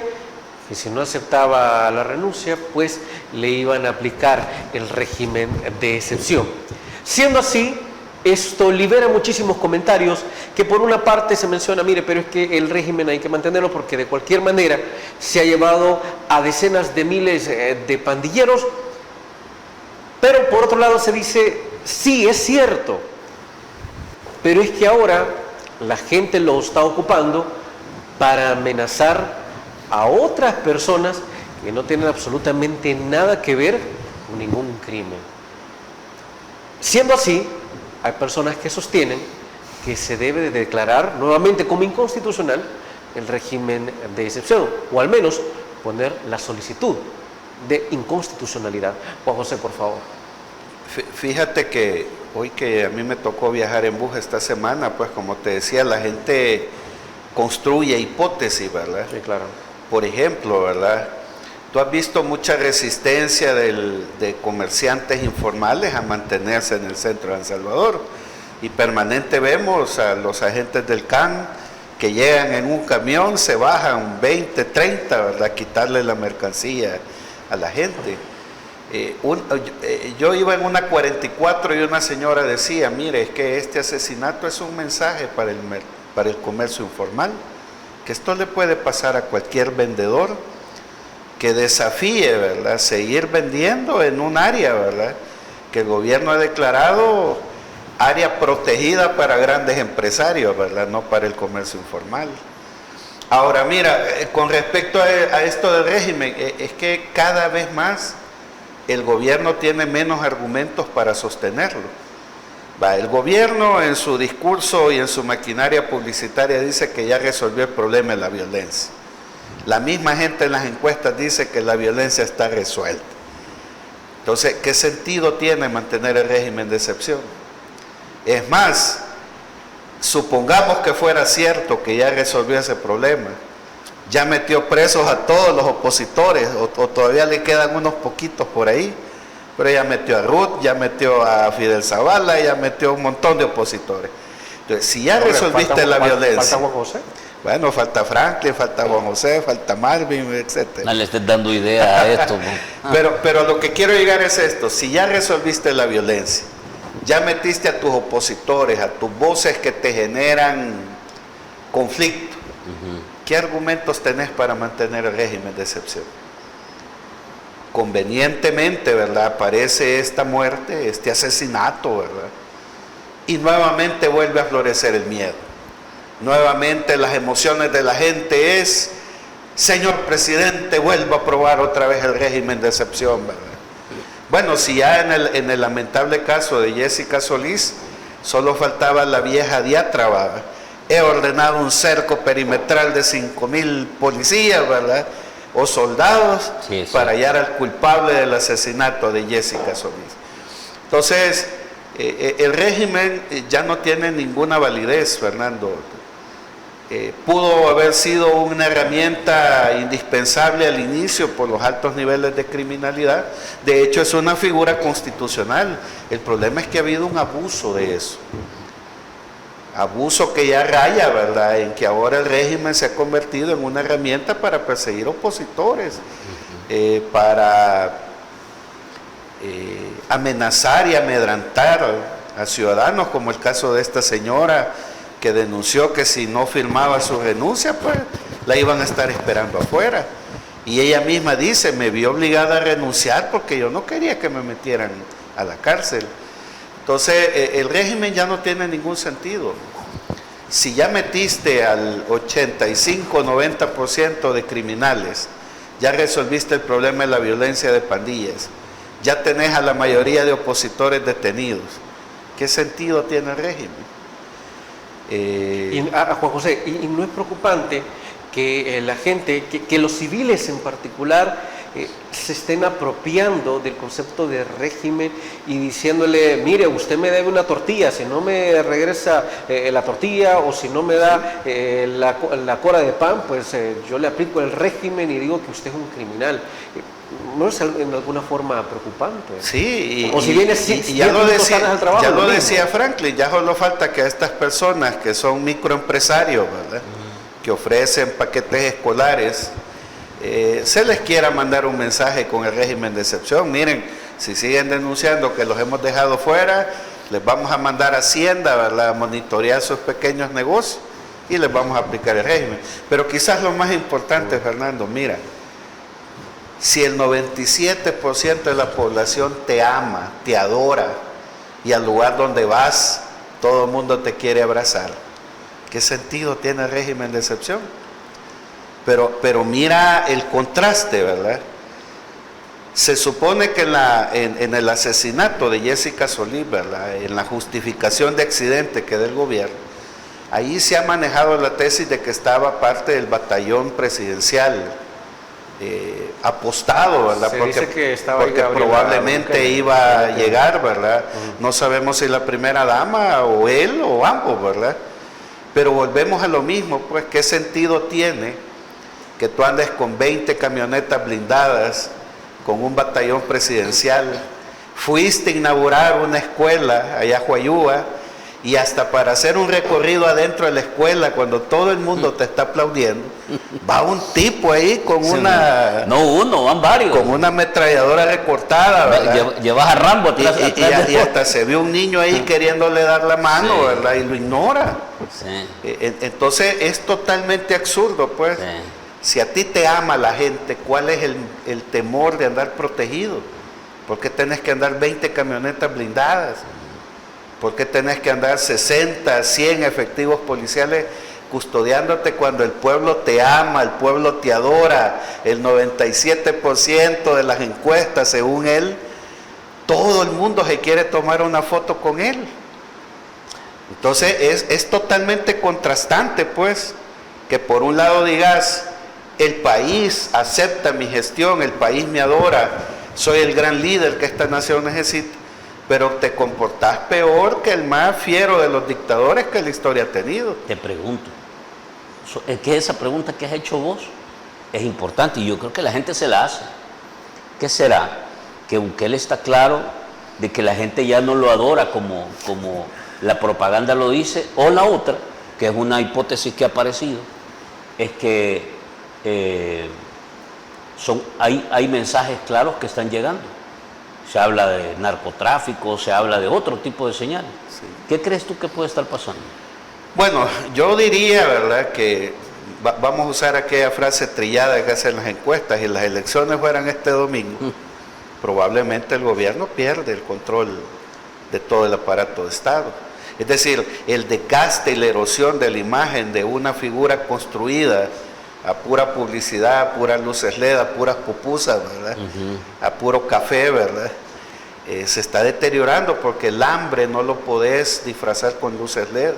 que si no aceptaba la renuncia, pues le iban a aplicar el régimen de excepción. Siendo así, esto libera muchísimos comentarios que por una parte se menciona, mire, pero es que el régimen hay que mantenerlo porque de cualquier manera se ha llevado a decenas de miles de pandilleros, pero por otro lado se dice, sí, es cierto, pero es que ahora la gente lo está ocupando para amenazar a otras personas que no tienen absolutamente nada que ver con ningún crimen. Siendo así, hay personas que sostienen que se debe de declarar nuevamente como inconstitucional el régimen de excepción, o al menos poner la solicitud de inconstitucionalidad. Juan José, por favor. Fíjate que hoy que a mí me tocó viajar en bus esta semana, pues como te decía, la gente construye hipótesis, ¿verdad? Sí, claro. Por ejemplo, ¿verdad? Tú has visto mucha resistencia de comerciantes informales a mantenerse en el centro de El Salvador, y permanente vemos a los agentes del CAN que llegan en un camión, se bajan 20, 30, ¿verdad? Quitarle la mercancía a la gente. Yo iba en una 44 y una señora decía, mire, es que este asesinato es un mensaje para el comercio informal, que esto le puede pasar a cualquier vendedor que desafíe, ¿verdad?, seguir vendiendo en un área, ¿verdad?, que el gobierno ha declarado área protegida para grandes empresarios, ¿verdad?, no para el comercio informal. Ahora, mira, con respecto a esto del régimen, es que cada vez más el gobierno tiene menos argumentos para sostenerlo. El gobierno en su discurso y en su maquinaria publicitaria dice que ya resolvió el problema de la violencia. La misma gente en las encuestas dice que la violencia está resuelta. Entonces, ¿qué sentido tiene mantener el régimen de excepción? Es más, supongamos que fuera cierto que ya resolvió ese problema, ya metió presos a todos los opositores, o todavía le quedan unos poquitos por ahí, pero ya metió a Ruth, ya metió a Fidel Zavala, ya metió a un montón de opositores. Entonces, si ya resolviste la violencia... ¿Falta Juan José? Bueno, falta Franklin, falta Juan José, falta Marvin, etc. No le estés dando idea a esto. Pero lo que quiero llegar es esto: si ya resolviste la violencia, ya metiste a tus opositores, a tus voces que te generan conflicto, ¿qué argumentos tenés para mantener el régimen de excepción? Convenientemente, ¿verdad?, aparece esta muerte, este asesinato, ¿verdad?, y nuevamente vuelve a florecer el miedo. Nuevamente las emociones de la gente es: señor presidente, vuelva a aprobar otra vez el régimen de excepción, ¿verdad? Bueno, si ya en el lamentable caso de Jessica Solís solo faltaba la vieja diátraba: he ordenado un cerco perimetral de 5,000 policías, ¿verdad?, o soldados, sí, para hallar al culpable del asesinato de Jessica Solís. Entonces, el régimen ya no tiene ninguna validez, Fernando. Pudo haber sido una herramienta indispensable al inicio por los altos niveles de criminalidad. De hecho, es una figura constitucional. El problema es que ha habido un abuso de eso. Abuso que ya raya, ¿verdad?, en que ahora el régimen se ha convertido en una herramienta para perseguir opositores, para amenazar y amedrantar a ciudadanos, como el caso de esta señora que denunció que si no firmaba su renuncia, pues la iban a estar esperando afuera. Y ella misma dice: me vi obligada a renunciar porque yo no quería que me metieran a la cárcel. Entonces, el régimen ya no tiene ningún sentido. Si ya metiste al 85-90% de criminales, ya resolviste el problema de la violencia de pandillas, ya tenés a la mayoría de opositores detenidos, ¿Qué sentido tiene el régimen? Juan José, ¿y no es preocupante que la gente, que los civiles en particular, se estén apropiando del concepto de régimen y diciéndole, mire, usted me debe una tortilla, si no me regresa la tortilla o si no me da la cora de pan, pues yo le aplico el régimen y digo que usted es un criminal? ¿No es en alguna forma preocupante? Sí, o si viene ya lo decía, al trabajo, ya lo mismo. decía Franklin, ya solo falta que a estas personas que son microempresarios, ¿verdad? Que ofrecen paquetes escolares, se les quiera mandar un mensaje con el régimen de excepción. Miren, si siguen denunciando que los hemos dejado fuera, les vamos a mandar a Hacienda, ¿verdad?, a monitorear sus pequeños negocios y les vamos a aplicar el régimen. Pero quizás lo más importante, Fernando, mira, si el 97% de la población te ama, te adora, y al lugar donde vas, todo el mundo te quiere abrazar, ¿qué sentido tiene el régimen de excepción? Pero mira el contraste, ¿verdad? Se supone que en el asesinato de Jessica Solís, ¿verdad?, en la justificación de accidente que del gobierno, ahí se ha manejado la tesis de que estaba parte del batallón presidencial, apostado, ¿verdad? Se dice que estaba porque probablemente iba a llegar, ¿verdad? No sabemos si la primera dama o él o ambos, ¿verdad? Pero volvemos a lo mismo, pues, ¿qué sentido tiene que tú andes con 20 camionetas blindadas, con un batallón presidencial? Fuiste a inaugurar una escuela allá a Huayúa, y hasta para hacer un recorrido adentro de la escuela, cuando todo el mundo te está aplaudiendo, va un tipo ahí con una... No uno, van varios. Con una ametralladora recortada, ¿verdad? Llevas a Rambo atrás. Y hasta se ve un niño ahí queriéndole dar la mano, sí, ¿verdad? Y lo ignora. Sí. Entonces es totalmente absurdo, pues. Sí. Si a ti te ama la gente, ¿cuál es el temor de andar protegido? ¿Por qué tenés que andar 20 camionetas blindadas? ¿Por qué tenés que andar 60, 100 efectivos policiales custodiándote cuando el pueblo te ama, el pueblo te adora? El 97% de las encuestas, según él, todo el mundo se quiere tomar una foto con él. Entonces es totalmente contrastante, pues, que por un lado digas, el país acepta mi gestión, el país me adora, soy el gran líder que esta nación necesita, pero te comportás peor que el más fiero de los dictadores que la historia ha tenido. Te pregunto, es que esa pregunta que has hecho vos es importante y yo creo que la gente se la hace. ¿Qué será? Que Bukele está claro de que la gente ya no lo adora como la propaganda lo dice, o la otra, que es una hipótesis que ha aparecido, es que hay mensajes claros que están llegando. Se habla de narcotráfico, se habla de otro tipo de señales. Sí. ¿Qué crees tú que puede estar pasando? Bueno, yo diría, ¿verdad?, que vamos a usar aquella frase trillada que hacen las encuestas, y las elecciones fueran este domingo, probablemente el gobierno pierde el control de todo el aparato de Estado. Es decir, el desgaste y la erosión de la imagen de una figura construida a pura publicidad, a puras luces LED, a puras pupusas, ¿verdad? A puro café, ¿verdad? Se está deteriorando porque el hambre no lo podés disfrazar con luces LED.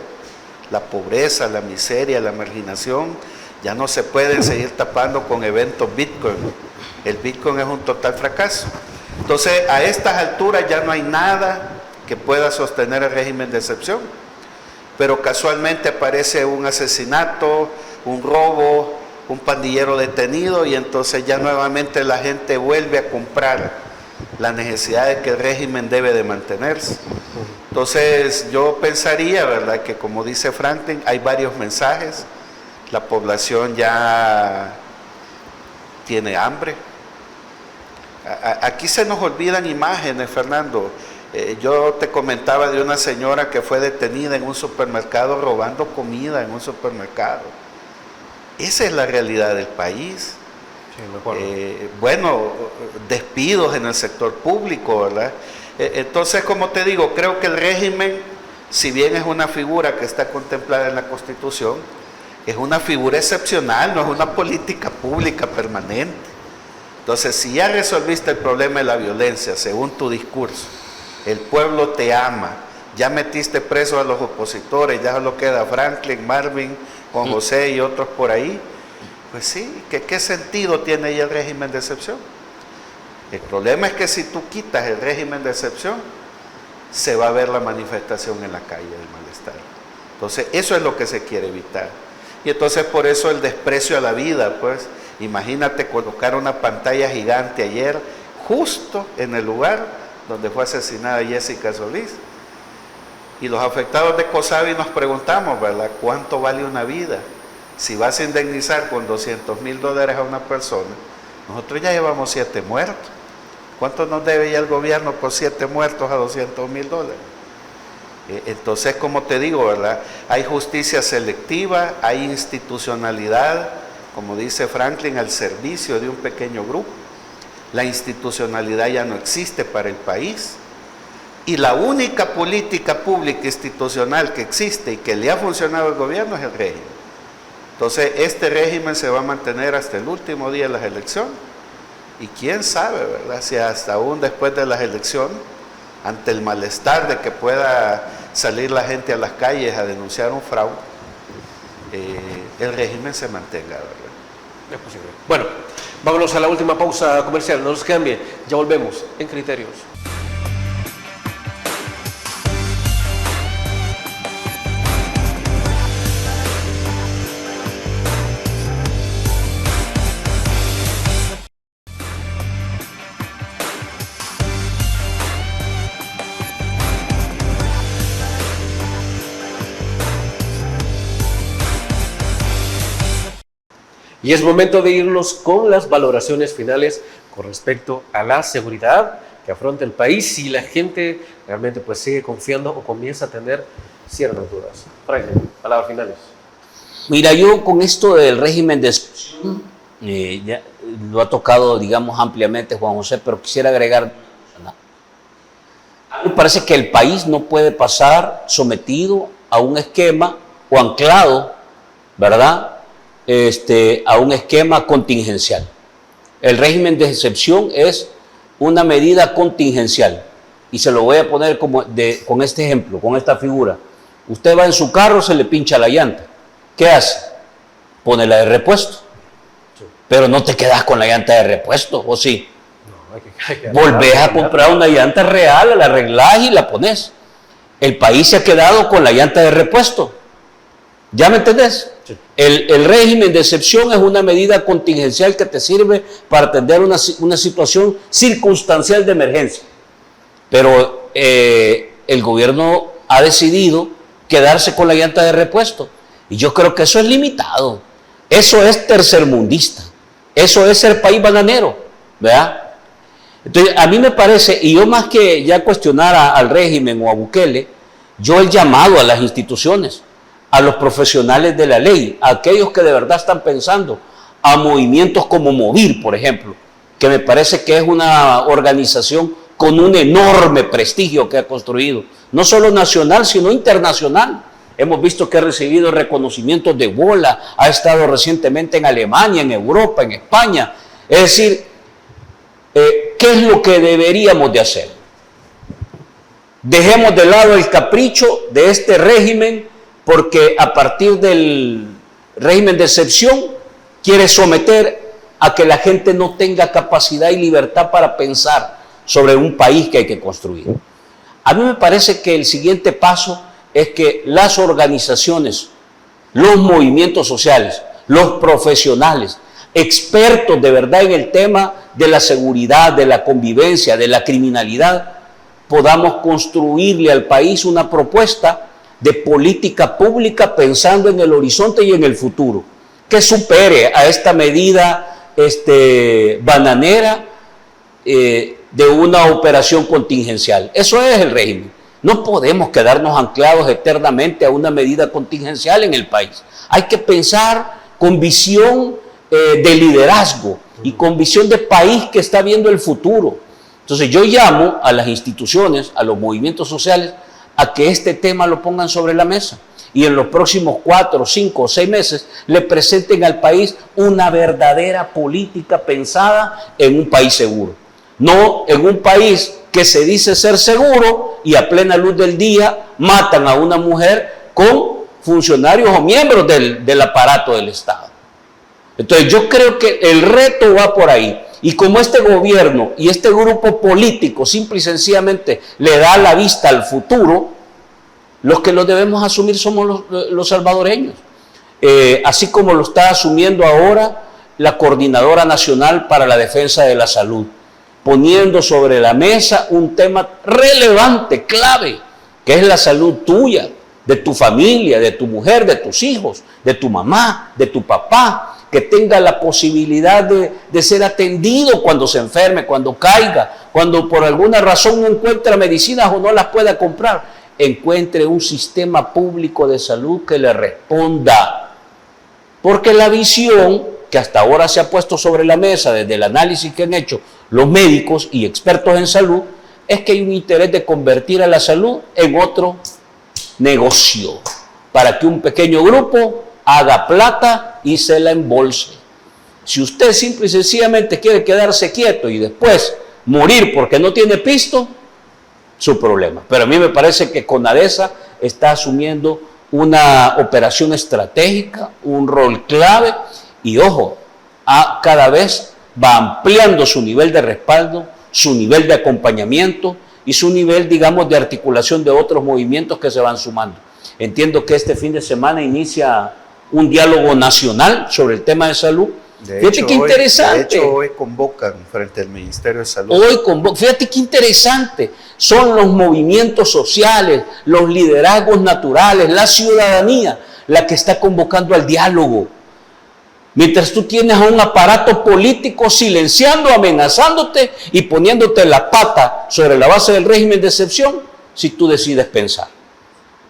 La pobreza, la miseria, la marginación ya no se pueden seguir tapando con eventos Bitcoin. El Bitcoin es un total fracaso. Entonces, a estas alturas ya no hay nada que pueda sostener el régimen de excepción. Pero casualmente aparece un asesinato, un robo, un pandillero detenido, y entonces ya nuevamente la gente vuelve a comprar la necesidad de que el régimen debe de mantenerse. Entonces yo pensaría, ¿verdad?, que como dice Franklin, hay varios mensajes. La población ya tiene hambre. Aquí se nos olvidan imágenes, Fernando. Yo te comentaba de una señora que fue detenida en un supermercado robando comida en un supermercado. Esa es la realidad del país. Sí, bueno, despidos en el sector público, ¿verdad? Entonces, como te digo, creo que el régimen, si bien es una figura que está contemplada en la Constitución, es una figura excepcional, no es una política pública permanente. Entonces, si ya resolviste el problema de la violencia, según tu discurso, el pueblo te ama, ya metiste preso a los opositores, ya solo queda Franklin, Marvin, Juan José y otros por ahí. Pues sí, ¿qué sentido tiene ahí el régimen de excepción? El problema es que si tú quitas el régimen de excepción, se va a ver la manifestación en la calle del malestar. Entonces, eso es lo que se quiere evitar. Y entonces por eso el desprecio a la vida, pues, imagínate colocar una pantalla gigante ayer, justo en el lugar donde fue asesinada Jessica Solís. Y los afectados de COSAVI nos preguntamos, ¿verdad?, ¿cuánto vale una vida? Si vas a indemnizar con $200,000 a una persona, nosotros ya llevamos 7 muertos. ¿Cuánto nos debe ya el gobierno por 7 muertos a $200,000? Entonces, como te digo, ¿verdad?, hay justicia selectiva, hay institucionalidad, como dice Franklin, al servicio de un pequeño grupo. La institucionalidad ya no existe para el país. Y la única política pública institucional que existe y que le ha funcionado al gobierno es el régimen. Entonces, este régimen se va a mantener hasta el último día de las elecciones. Y quién sabe, ¿verdad?, si hasta aún después de las elecciones, ante el malestar de que pueda salir la gente a las calles a denunciar un fraude, el régimen se mantenga, ¿verdad? Es posible. Bueno, vámonos a la última pausa comercial. No nos cambien, ya volvemos en Criterios. Y es momento de irnos con las valoraciones finales con respecto a la seguridad que afronta el país, si la gente realmente pues sigue confiando o comienza a tener ciertas dudas. Franklin, palabras finales. Mira, yo con esto del régimen de excepción, ya lo ha tocado, digamos, ampliamente Juan José, pero quisiera agregar, a mí me parece que el país no puede pasar sometido a un esquema o anclado, ¿verdad?, a un esquema contingencial. El régimen de excepción es una medida contingencial. Y se lo voy a poner con este ejemplo, con esta figura. Usted va en su carro, se le pincha la llanta. ¿Qué hace? Pone la de repuesto. Sí. Pero no te quedas con la llanta de repuesto, ¿o sí? No, hay que volvés a comprar una llanta real, la arreglás y la pones. El país se ha quedado con la llanta de repuesto. ¿Ya me entendés? Sí. El régimen de excepción es una medida contingencial que te sirve para atender una situación circunstancial de emergencia. Pero el gobierno ha decidido quedarse con la llanta de repuesto. Y yo creo que eso es limitado. Eso es tercermundista. Eso es ser país bananero, ¿verdad? Entonces, a mí me parece, y yo más que ya cuestionar al régimen o a Bukele, yo el llamado a las instituciones, a los profesionales de la ley, a aquellos que de verdad están pensando, a movimientos como Movir, por ejemplo, que me parece que es una organización con un enorme prestigio que ha construido, no solo nacional, sino internacional. Hemos visto que ha recibido reconocimientos de bola, ha estado recientemente en Alemania, en Europa, en España. Es decir, ¿qué es lo que deberíamos de hacer? Dejemos de lado el capricho de este régimen, porque a partir del régimen de excepción quiere someter a que la gente no tenga capacidad y libertad para pensar sobre un país que hay que construir. A mí me parece que el siguiente paso es que las organizaciones, los movimientos sociales, los profesionales, expertos de verdad en el tema de la seguridad, de la convivencia, de la criminalidad, podamos construirle al país una propuesta de política pública pensando en el horizonte y en el futuro, que supere a esta medida bananera de una operación contingencial. Eso es el régimen. No podemos quedarnos anclados eternamente a una medida contingencial en el país. Hay que pensar con visión de liderazgo y con visión de país que está viendo el futuro. Entonces yo llamo a las instituciones, a los movimientos sociales, a que este tema lo pongan sobre la mesa y en los próximos 4, 5 o 6 meses le presenten al país una verdadera política pensada en un país seguro. No en un país que se dice ser seguro, y a plena luz del día matan a una mujer con funcionarios o miembros del aparato del Estado. Entonces yo creo que el reto va por ahí. Y como este gobierno y este grupo político simple y sencillamente le da la vista al futuro, los que lo debemos asumir somos los salvadoreños. Así como lo está asumiendo ahora la Coordinadora Nacional para la Defensa de la Salud, poniendo sobre la mesa un tema relevante, clave, que es la salud tuya, de tu familia, de tu mujer, de tus hijos, de tu mamá, de tu papá, que tenga la posibilidad de ser atendido cuando se enferme, cuando caiga, cuando por alguna razón no encuentra medicinas o no las pueda comprar, encuentre un sistema público de salud que le responda. Porque la visión que hasta ahora se ha puesto sobre la mesa desde el análisis que han hecho los médicos y expertos en salud, es que hay un interés de convertir a la salud en otro negocio, para que un pequeño grupo haga plata y se la embolse. Si usted simple y sencillamente quiere quedarse quieto y después morir porque no tiene pisto, su problema. Pero a mí me parece que CONADESA está asumiendo una operación estratégica, un rol clave, y ojo, cada vez va ampliando su nivel de respaldo, su nivel de acompañamiento y su nivel, digamos, de articulación de otros movimientos que se van sumando. Entiendo que este fin de semana inicia un diálogo nacional sobre el tema de salud. Fíjate qué interesante. De hecho, hoy convocan frente al Ministerio de Salud. Fíjate qué interesante. Son los movimientos sociales, los liderazgos naturales, la ciudadanía, la que está convocando al diálogo. Mientras tú tienes a un aparato político silenciando, amenazándote y poniéndote la pata sobre la base del régimen de excepción, si tú decides pensar.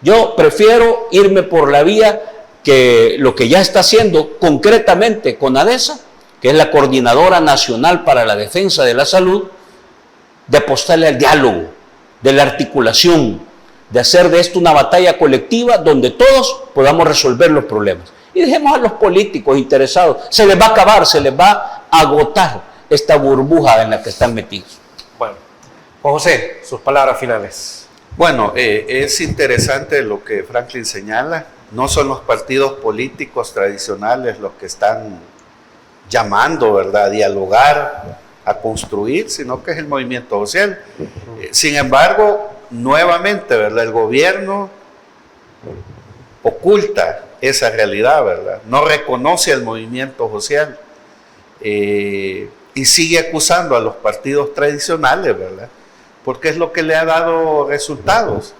Yo prefiero irme por la vía que lo que ya está haciendo concretamente CONADESA, que es la Coordinadora Nacional para la Defensa de la Salud, de apostarle al diálogo, de la articulación, de hacer de esto una batalla colectiva donde todos podamos resolver los problemas. Y dejemos a los políticos interesados. Se les va a acabar, se les va a agotar esta burbuja en la que están metidos. Bueno, Juan José, sus palabras finales. Bueno, es interesante lo que Franklin señala. No son los partidos políticos tradicionales los que están llamando, ¿verdad?, a dialogar, a construir, sino que es el movimiento social. Sin embargo, nuevamente, ¿verdad?, el gobierno oculta esa realidad, ¿verdad? No reconoce al movimiento social y sigue acusando a los partidos tradicionales, ¿verdad? Porque es lo que le ha dado resultados.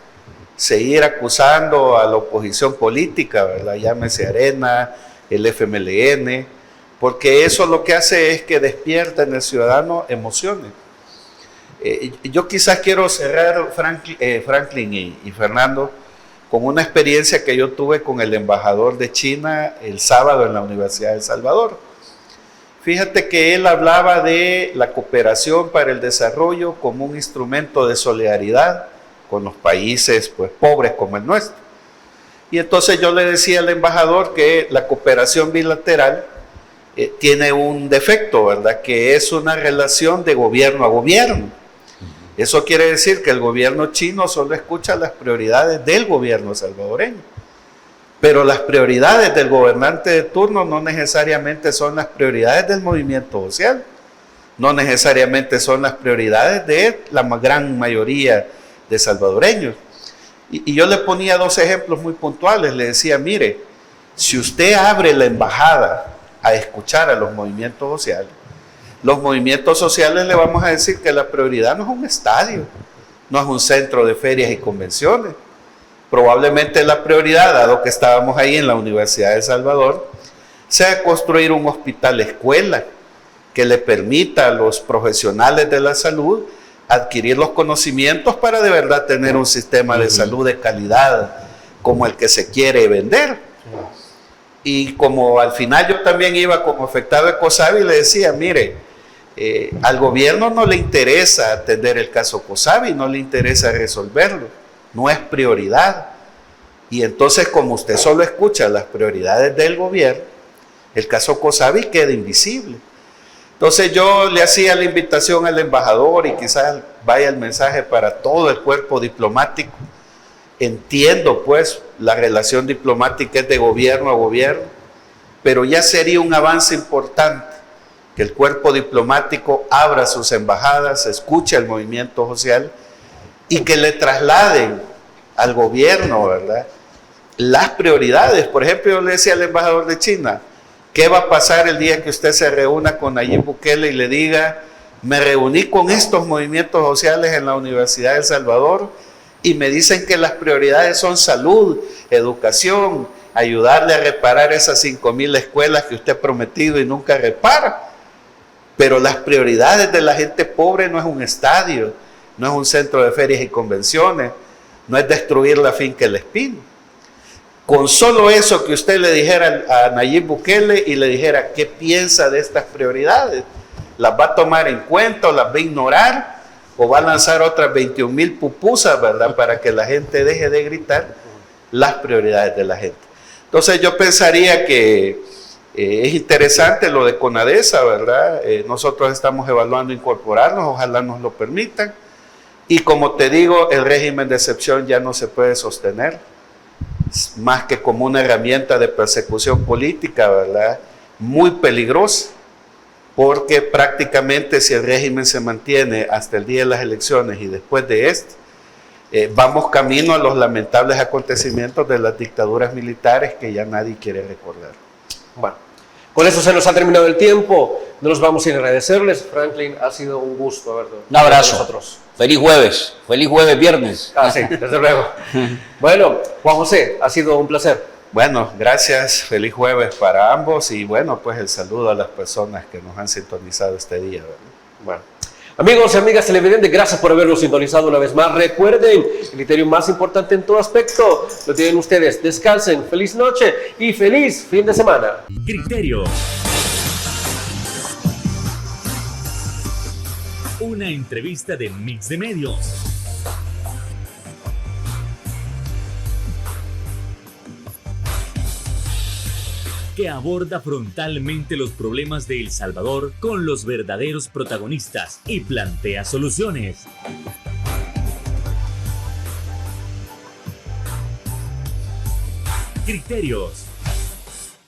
Seguir acusando a la oposición política, ¿verdad? Llámese Arena, el FMLN, porque eso lo que hace es que despierta en el ciudadano emociones. Yo quizás quiero cerrar, Franklin y Fernando, con una experiencia que yo tuve con el embajador de China el sábado en la Universidad de El Salvador. Fíjate que él hablaba de la cooperación para el desarrollo como un instrumento de solidaridad con los países, pues, pobres como el nuestro. Y entonces yo le decía al embajador que la cooperación bilateral tiene un defecto, ¿verdad?, que es una relación de gobierno a gobierno. Eso quiere decir que el gobierno chino solo escucha las prioridades del gobierno salvadoreño, pero las prioridades del gobernante de turno no necesariamente son las prioridades del movimiento social, no necesariamente son las prioridades de la gran mayoría de salvadoreños. Y yo le ponía dos ejemplos muy puntuales. Le decía, mire, si usted abre la embajada a escuchar a los movimientos sociales le vamos a decir que la prioridad no es un estadio, no es un centro de ferias y convenciones. Probablemente la prioridad, dado que estábamos ahí en la Universidad de El Salvador, sea construir un hospital escuela que le permita a los profesionales de la salud adquirir los conocimientos para de verdad tener un sistema de salud de calidad como el que se quiere vender. Y como al final yo también iba como afectado de COSABI, le decía, mire, al gobierno no le interesa atender el caso COSABI, no le interesa resolverlo, no es prioridad. Y entonces, como usted solo escucha las prioridades del gobierno, el caso COSABI queda invisible. Entonces yo le hacía la invitación al embajador y quizás vaya el mensaje para todo el cuerpo diplomático. Entiendo pues la relación diplomática es de gobierno a gobierno, pero ya sería un avance importante que el cuerpo diplomático abra sus embajadas, escuche el movimiento social y que le trasladen al gobierno, ¿verdad?, las prioridades. Por ejemplo, yo le decía al embajador de China, ¿qué va a pasar el día que usted se reúna con Nayib Bukele y le diga, me reuní con estos movimientos sociales en la Universidad de El Salvador y me dicen que las prioridades son salud, educación, ayudarle a reparar esas 5,000 escuelas que usted ha prometido y nunca repara? Pero las prioridades de la gente pobre no es un estadio, no es un centro de ferias y convenciones, no es destruir la finca El Espino. Con solo eso que usted le dijera a Nayib Bukele y le dijera qué piensa de estas prioridades, ¿las va a tomar en cuenta o las va a ignorar? ¿O va a lanzar otras 21,000 pupusas, ¿verdad?, para que la gente deje de gritar las prioridades de la gente? Entonces yo pensaría que es interesante lo de CONADESA, ¿verdad? Nosotros estamos evaluando incorporarnos, ojalá nos lo permitan. Y como te digo, el régimen de excepción ya no se puede sostener, más que como una herramienta de persecución política, ¿verdad?, muy peligrosa, porque prácticamente si el régimen se mantiene hasta el día de las elecciones y después de esto, vamos camino a los lamentables acontecimientos de las dictaduras militares que ya nadie quiere recordar. Bueno, con eso se nos ha terminado el tiempo. No nos vamos sin agradecerles. Franklin, ha sido un gusto haberlo. Un abrazo. Con nosotros. Feliz jueves, viernes. Ah, sí, desde luego. Bueno, Juan José, ha sido un placer. Bueno, gracias, feliz jueves para ambos y bueno, pues el saludo a las personas que nos han sintonizado este día, ¿verdad? Bueno, amigos y amigas televidentes, gracias por habernos sintonizado una vez más. Recuerden, el criterio más importante en todo aspecto lo tienen ustedes. Descansen, feliz noche y feliz fin de semana. Criterio. Una entrevista de Mix de Medios. Que aborda frontalmente los problemas de El Salvador con los verdaderos protagonistas y plantea soluciones. Criterios.